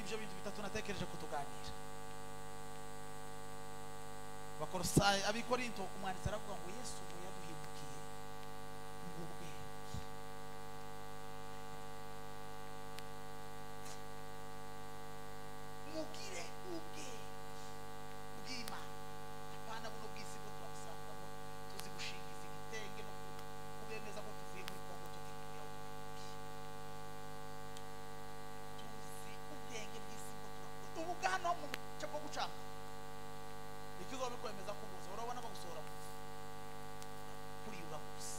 nibyo bintu bitatu natekereje kutuganira. Bakorosayi abikorinto umwanditsi aravuga ngo Yesu ngo yaduhindukiye ngubwe mugire ubwe bw'Imana apana buno bw'isi bwo twasanga ngo tuzi gushingiza igitenge no kubemeza ko tuvuye muri Kongo tukikuya tuzi ubwenge bw'isi bwo turakora ubu gano mu cyo bwo gucanga ikizo bikwemeza ko buzo urabona bagusora kuri urabuze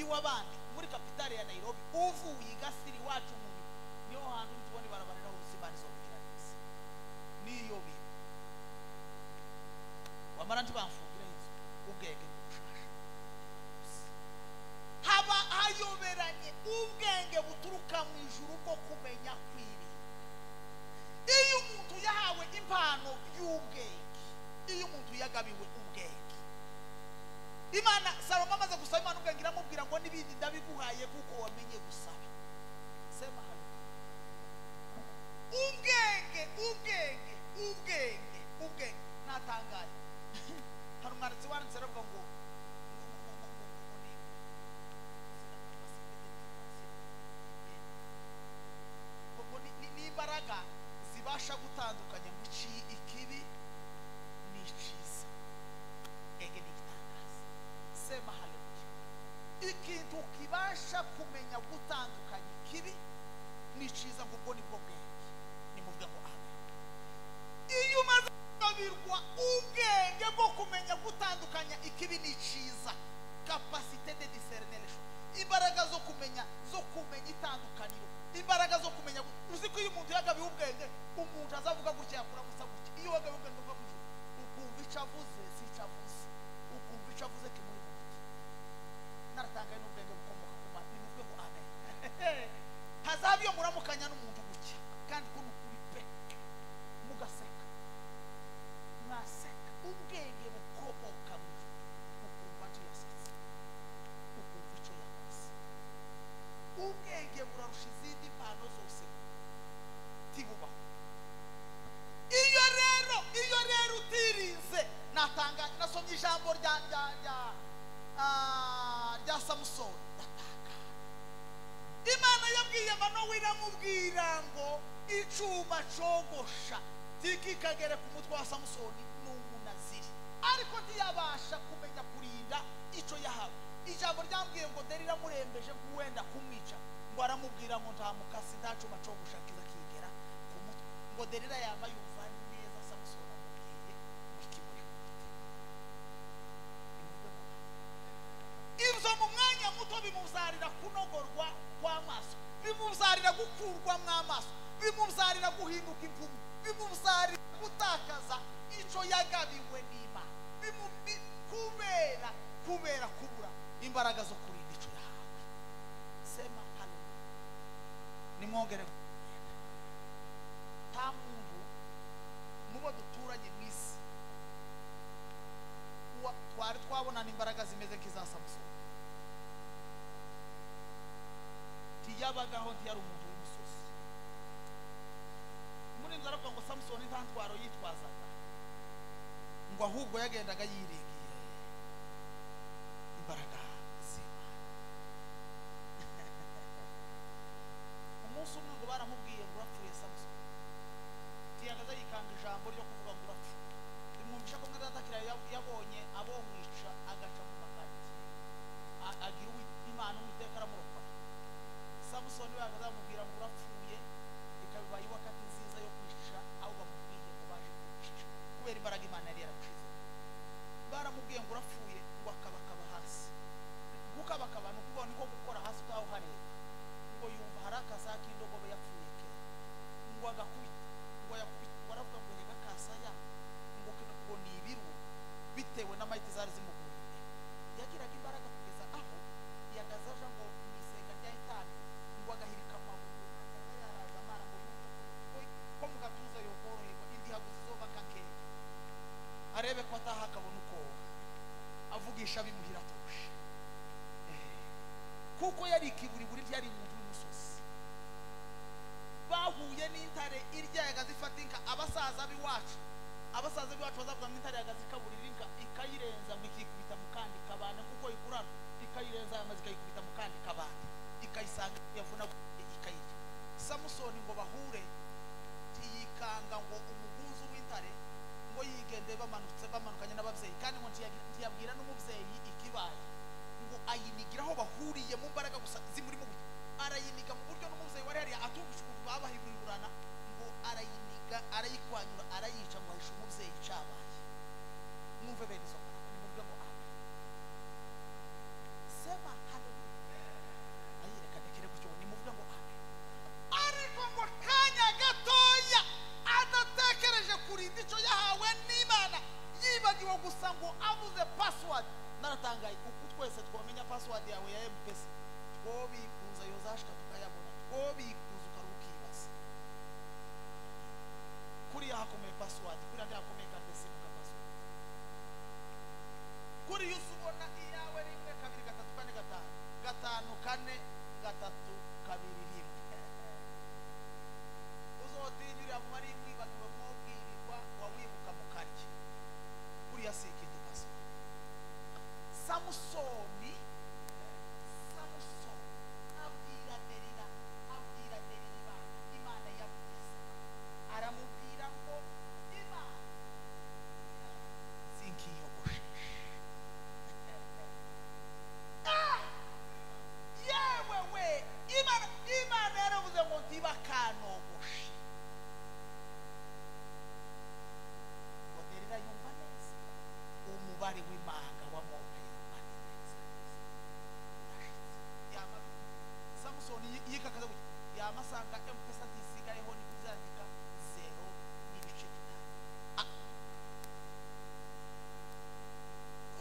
iwa bandi muri kapitale ya Nairobi uvuye igasiri wacu mu niho hantu tubone barabarira hose banizo bigiraniza niyo bi wamara ntibamfungira inzu ubwenge bushasha haba hayoberanye ubwenge buturuka mu ijuru bwo kumenya kwiri iyo umuntu yahawe impano y'ubwenge iyo umuntu yagabiwe ubwenge Imana Salomo amaze gusaba Imana ubwenge iramubwira ngo nibindi ndabiguhaye kuko wamenye gusaba sema hano ubwenge natangaye hari umwanditsi wanditse aravuga ngo ni imbaraga zibasha gutandukanya mu ikibi n'iciza ege n'igitangaza sema haleluya ikintu kibasha kumenya gutandukanya ikibi n'iciza ngo ubwo nibwo bwenge nimuvuga ngo amen iyo umaze kubirwa ubwenge bwo kumenya gutandukanya ikibi n'iciza capacité de discernement imbaraga zo kumenya itandukaniro imbaraga zo kumenya uzi ko iyo umuntu yagabiwe ubwenge umuntu azavuga gutya yakura musa gutya iyo wagabiwe ubwenge uva mu ijuru ukumva icavuze si icavuze ukumva icavuze kimuri mu mutima naratangaye n'ubwenge bukomoka ku Mana nimuvuge ngo amen hazabiyo muramukanya n'umuntu gutya kandi ko nukuri pe mugaseka mwaseka ubwenge bukomoka mu ukumva icyo yasetse ukumva icyo yakoze ubwenge burarusha izindi mpano zose tibubaho iyo rero utirize natangaje nasomye ijambo rya Samusoni ndatanga Imana yabwiye Manowa iramubwira ngo icuma cogosha tikikagere ku mutwe wa Samusoni n'umunaziri ariko ntiyabasha kumenya kurinda ico yahawe ijambo ryambwiye ngo Delila murembeje kuwenda kumwica ngo aramubwira ngo nta mukasi nta cuma cogosha kiza kigera ku mutwe ngo Delila yaba yumva neza Samusoni amubwiye ikimuri ibyo mu mwanya muto bimuzarira kunogorwa kw'amaso bimuzarira gukurwa mw'amaso bimuzarira guhinduka impumyi bimuzarira gutakaza ico yagabiwe n'Imana kubera kubura imbaraga zo kurinda ico yahawe sema hano nimwongere nta muntu mubo duturanye mw'isi twari twabonana imbaraga zimeze nk'iza Samusoni tiyabagaho ntiyari umuntu w'umusozi muri nzara aravuga ngo Samusoni nta ntwaro yitwazaga ngo ahubwo yagendaga yiringiye imbaraga z'Imana umunsi umwe ngo baramubwiye ngo urapfuye Samusoni tiyagaza yikanga ijambo ryo kuvuga ngo urapfuye imwumvisha ko mwazatakira yabonye abomwica agaca mu makanzu agira Imana Uwiteka aramurokora Samusoni bagaza bamubwira ngo urapfuye ikabibaye wakati nziza yo kwica aho bamubwiye ngo baje kwicisha kubera imbaraga Imana yari yaragushize baramubwiye ngo urapfuye ngo akabakaba hasi gukabakaba ni ukuvuga niko gukora hasi utaho hareba ngo yumva hari akazaki indogobe yapfuye kera ngo agakubita ngo yakubita ngo aravuga ngo reba kasaya ngo ni ibiru bitewe n'amahiti zari zimuguye yagiraga imbaraga kugeza aho yagazaje ngo mwisenga rya itabi ngo agahirika amaguru yaraza amara ngo ko mu gatuza yokoroherwa indi haguze izoba kankeye arebe ko ataha akabona uko avugisha bimuhira atuje kuko yari ikiburiburi ntiyari umuntu w'umusozi bahuye n'inta intare irya yagazifatinka abasaza biwacu bazavuga ngo intare yagazikaburira ikayirenza ngo ikikubita mu kandi kabane kuko ikurana ikayirenza amazi ikayikubita mu kandi kabane ikayisanga yavuna ikayirya. Samusoni ngo bahure tiyikanga ngo umugunzu w'intare ngo yigende bamanukanye n'ababyeyi kandi ngo ntiyabwira n'umubyeyi ikibaye ngo ayinigiraho bahuriye mu mbaraga gusa zimuri mu buryo arayiniga mu buryo n'umubyeyi wari hariya atumvise ukuntu babahiburana ngo arayiniga arayikwanyura arayica ngo ahishe umubyeyi icabaye. Mwumve bene izo mbaraga nimubwe ngo amen. Sema haleluya. Ayireka ndekere gutyo nimubwe ngo amen. Ariko ngo kanya gatoya adatekereje kurinda icyo yahawe n'Imana yibagiwe gusa ngo avuze password. Naratangaye uko twese twamenya password yawe ya M-Pesa twobikuza yozashika tukayabona twobikuza ukarukibaza kuri yahakomeye password kuri ndahakomeye kandi simuka password kuri yusubona iyawe 1 2 3 4 5 5 4 3 2 1 uzotinyura mu mari mwibagiwe mwobwirirwa wawibuka mu karye kuri yasikinde password. Samusoni abwira Delila Imana yabwiza aramubwira ngo Imana sinkiyogosheshe yewe we Imana yaravuze ngo ntibakanogoshe ngo Delila yumva neza umubare w'imanga wa Samusoni yikakaza gutya yamasanga M-Pesa zisigayeho ni kuzandika 0 n'ibice 5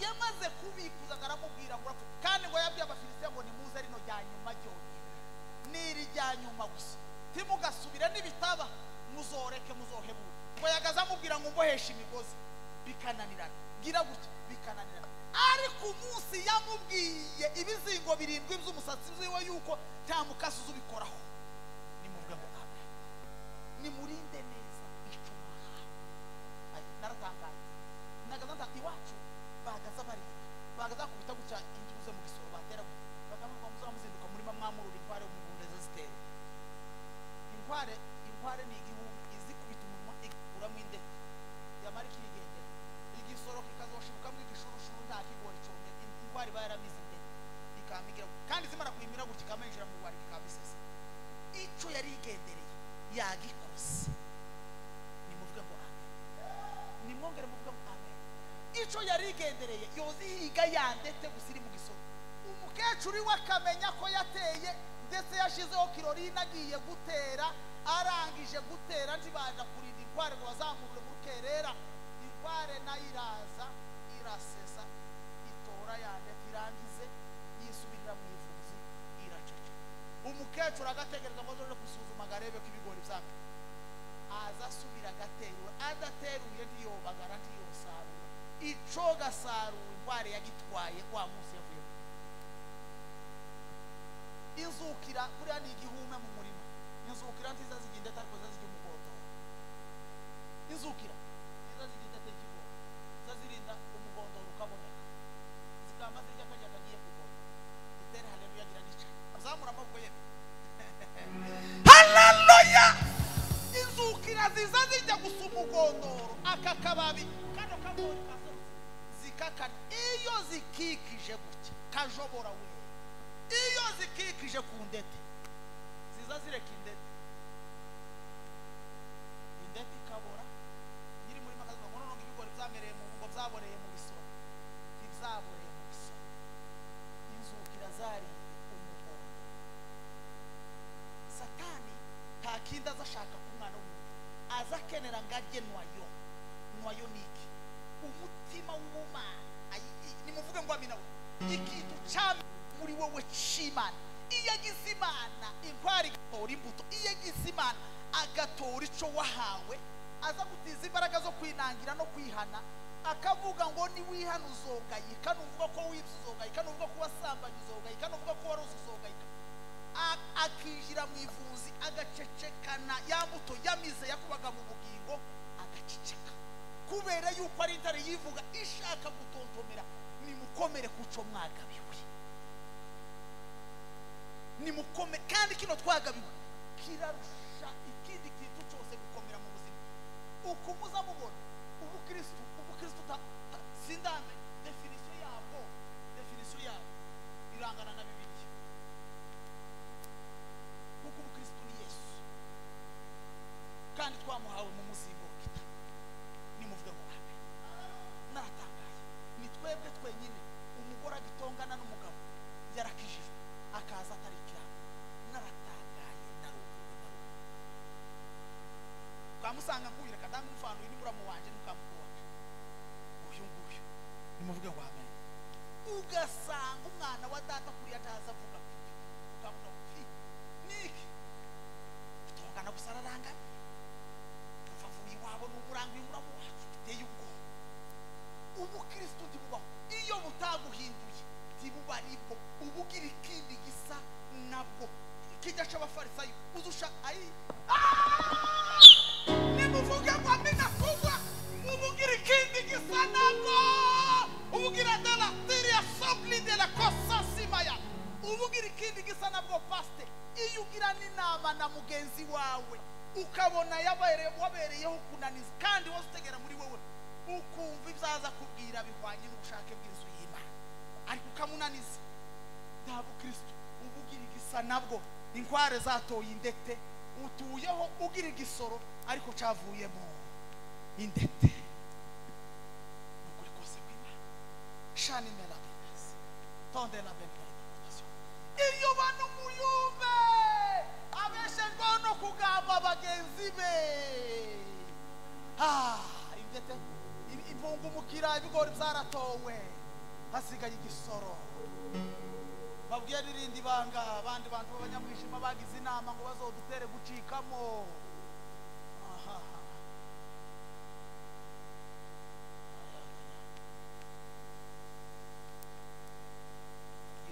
yamaze kubikuza ngaramubwira ngo urapfa kandi ngo yabwiye Abafilisitiya ngo nimuze rino rya nyuma ryonyine niri rya nyuma gusa timugasubira n'ibitaba muzoreke muzohebura ngo yagaza amubwira ngo mbohesha imigozi bikananirana gira gutya bikananirana. Ariko umunsi yamubwiye ibizingo 7 by'umusatsi wiwe yuko nta mukasi uzubikoraho nimubwe ngo amen. Nimurinde neza icyo mwahawe. Naratangaye nagaza iwacu bagaza bagaza kubita gutya intuze mu gisoro batera bakamuka muzamuzinduka muri mamwamurura inkware mu buneza zitera inkware ni igihumbi izi kubita umunwa ikuramo indete yamara ikigendera igisoro kikazoshibuka mu igishurushu nta kigori cyomye inkware bayaramize indete ikamigira kandi zimara kuyimira gutya ikamenjira mu bwari kikamisesa icyo yari igendereye yagikoze. Nimuvwe ngo amen. Nimwongere muvuge ngo amen. Icyo yari igendereye yozihiga yandete gusiri mu gisoro umukecuru we akamenya ko yateye ndetse yashizeho kirorina agiye gutera arangije gutera ntibaja kurinda inkware ngo bazamurure mu rukerera inkware nayiraza irasesa itora yandete irangize yisubirira mu ivuzi iracece. Umukecuru agategereza ngo azoje gusuzuma garebe ko ibigori byamwe aza asubira agateruwe adateruye ntiyobagara ntiyosarura ico gasaruwe inkware yagitwaye wa munsi yavuye inzukira buriya ni igihume mu murima inzukira ntiza ziginde ariko zazijya umugondo inzukira ntiza ziginde tekigo zazirinda umugondo ukaboneka zikamba zijya kajya kagiye kugondo itere haleluya gira nica azamura amaboko ye haleluya. Inzukira ziza zijya gusa umugondoro akakababi kano kabori kazo zikakana iyo zikikije gutya kajobora we iyo zikikije ku ndete ziza zireka indete ikabora nyiri muri makazi ngo none ibigori byamereye mu ngo byaboreye mu bisoro ntibyaboreye mu bisoro inzukira zari umugondo. Satani nta kindi azashaka ku mwana w'umuntu azakenera ngarye nwayo niki umutima w'umwana nimuvuge ngo amina we ikintu cyame muri wowe cy'Imana iyo agize Imana inkwari gatora imbuto iyo agize Imana agatora icyo wahawe aza gutiza imbaraga zo kwinangira no kwihana akavuga ngo ni wihana uzogayika nuvuga ko wibye uzogayika nuvuga ko wasambanye uzogayika nuvuga ko waroze uzogayika akijira mu ivuzi agacecekana ya mbuto yamize yakubaga mu bugingo agaceceka, kubera yuko ari intare yivuga ishaka gutontomera. Nimukomere kuco mwagabiwe, nimukomere. Kandi kino twagabiwe kirarusha ikindi kintu cyose gukomera mu buzima. Uko muza mubona ubukristo sindame definition yabwo irangana na Bibiliya, kuko ubukristo ni Yesu kandi twamuhawe mu muzingo w'igitabo. Nimuvuge ngo amen. Naratangaye, ni twebwe twenyine umugore agitongana n'umugabo yarakijijwe akaza atari ikirabo. Naratangaye, naruhuwe. Twamusanga nkubire kadanga umufano uyu ni muramu wanje n'ukamukuru wanje uyu nguyu. Nimuvuge ngo amen. Ugasanga umwana wa data kuri ataza avuga ukavuga uti niki tongana gusararanga uvavuye iwabo n'umurango w'umuramu wacu biteye ubwoba. Ubukristo ndibubaho iyo butaguhinduye ndibuba aribwo ubugira ikindi gisa nabwo kijya c'abafarisayo uzusha ayi. Nimuvuge ngo amina kubwa ubugira ikindi gisa nabwo ubugira dela tiria sopli de la cosa simaya ubugira ikindi gisa nabwo. Pastor, iyo ugira n'inama na mugenzi wawe ukabona wabereyeho kunaniza kandi wose utegera muri wewe ukumva ibyaza kubwira bihwanye n'ubushake bw'inzu y'Imana ariko ukamunaniza, nta bukristo ubugira igisa nabwo. Inkware zatoye indete utuyeho ugira igisoro ariko cavuyemo indete. Nukuri kose kw'Imana shani mela benas tonde la belle. Iyo bano muyumbe abeshejwe no kugamba bagenzi be indete impungu mukira ibigori byaratowe hasigaye igisoro. Babwiye n'irindi banga abandi bantu b'abanyamwishima bagize inama ngo bazodutere gucikamo.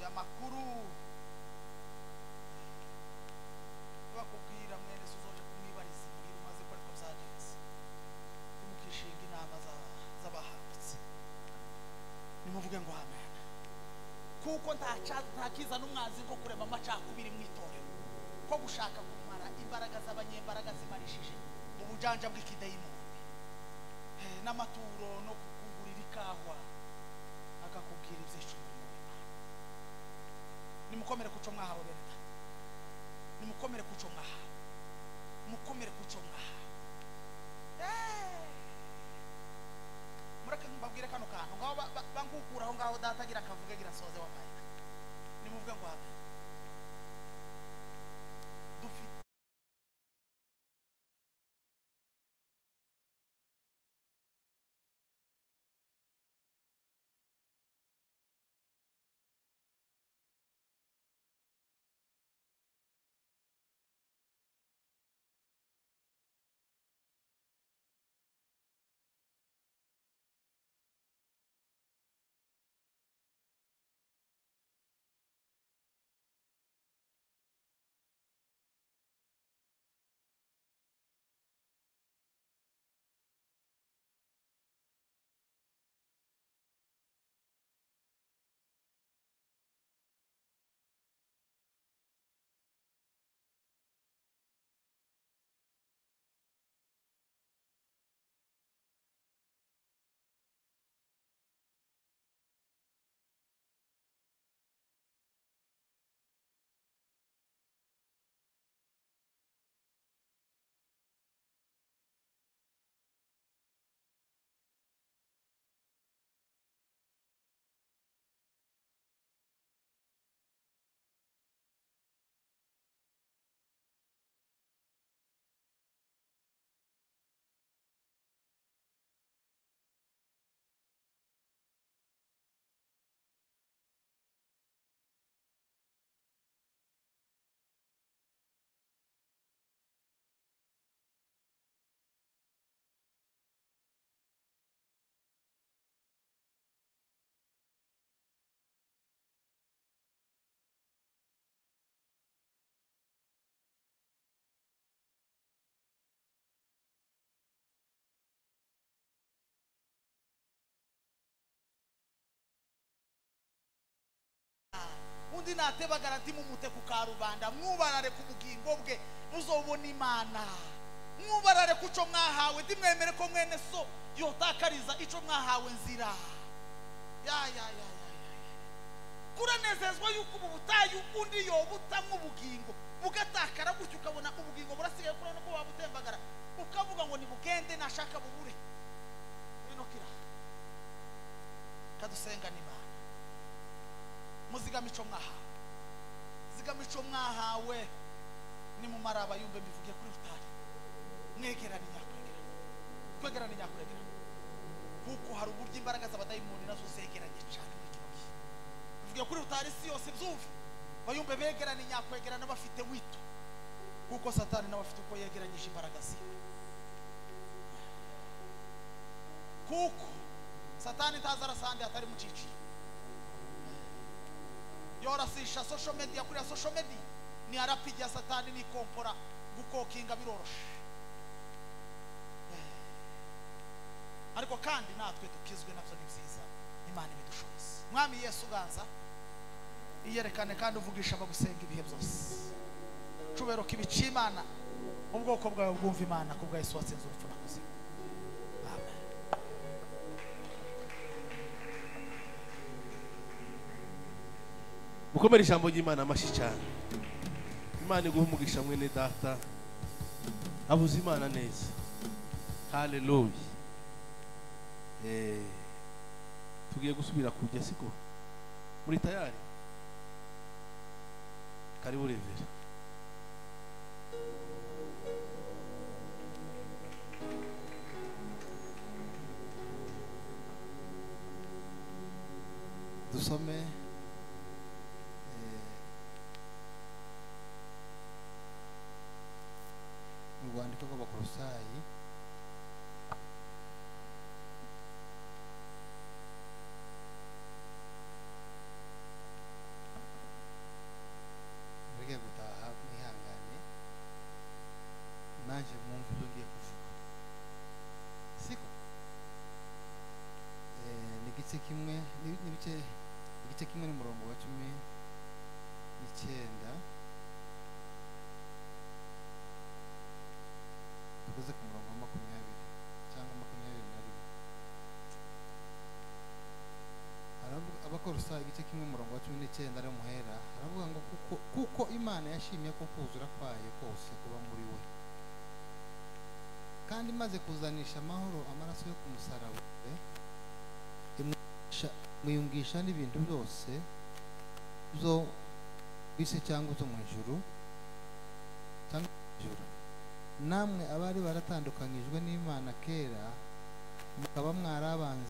Ya makuru bakubwira mwene suzoje kumwibariza muri umaze ko ariko byagenze umukishinga inama z'abahambutse. Nimuvuge ngo amen. Kuko ntakiza n'umwanzi ko kurema amacakubiri mu itorero, ko gushaka kumara imbaraga z'abanyembaraga zimarishije ubujanja bw'ikidayimoni n'amaturo no kukugurira ikahwa akakubwira ibyiciro. Nimukomere kuco mwahawe bene, nimukomere kuco mwahawe, mukomere kuco mwahawe. Mureke mbabwire kano kantu ngaho bangukuraho ngaho datagira akavuge gira soze wabaye. Nimuvuge ngo amen. undi natebagara ati mumute ku karubanda mwubarare ku bugingo bwe muzobona Imana mwubarare kuco mwahawe dimwemere ko mwene so yotakariza ico mwahawe nzira ya kuranezezwa yuko ubu butayu undi yobuta nk'ubugingo bugatakara gutyo ukabona ubugingo burasigaye kurana ko wabutembagara ukavuga ngo nibugende nashaka bubure bino kira kadusenga n'Imana muzigamico mwahawe zigamico mwahawe ni mu maraba yumbe bivugiye kuri rutari mwegerane nyakwegera kuko hari uburyo imbaraga z'abadayimoni nazo zegeranye cyane muri kino gihe bivugiye kuri rutari si yose byumve bayumbe begerane nyakwegerana bafite wito kuko Satani nawe afite uko yegeranyije imbaraga ziwe kuko Satani tazara sande atari mu ciciro yorasisha social media kuri social media ni arapigi ya Satani ni kompora gukokinga biroroshe ariko kandi natwe dukizwe navyo ni byiza Imana ibidushoboza mwami Yesu ganza iyerekane kandi uvugisha abagusenga ibihe byose cubero kibicimana ubwoko bwawe bwumva Imana kubwa Yesu watsinze urupfu nakuzimu amen. mukomere ijambo ry'Imana amashi cyane Imana iguha umugisha mwene data abuze Imana neza haleluya tugiye gusubira kujya siko muri tayari karibu revera dusome mu rwandiko rw'Abakolosayi gutaha mwihangane naje mwumva ibyo ngiye kuvuga siko n'igice kimwe igice kimwe n'umurongo wa 19 tuguze ku murongo wa 20 cyangwa 21 Abakolosayi igice kimwe umurongo wa 19 ari muhera aravuga ngo kuko Imana yashimye ko kuzura kwayo kose kuba muri we kandi maze kuzanisha amahoro amaraso yo kumusaraba mwiyungisha n'ibintu byose zo bise cyangwa zo mu ijuru namwe abari baratandukanyijwe n'Imana kera mukaba mwarabanzi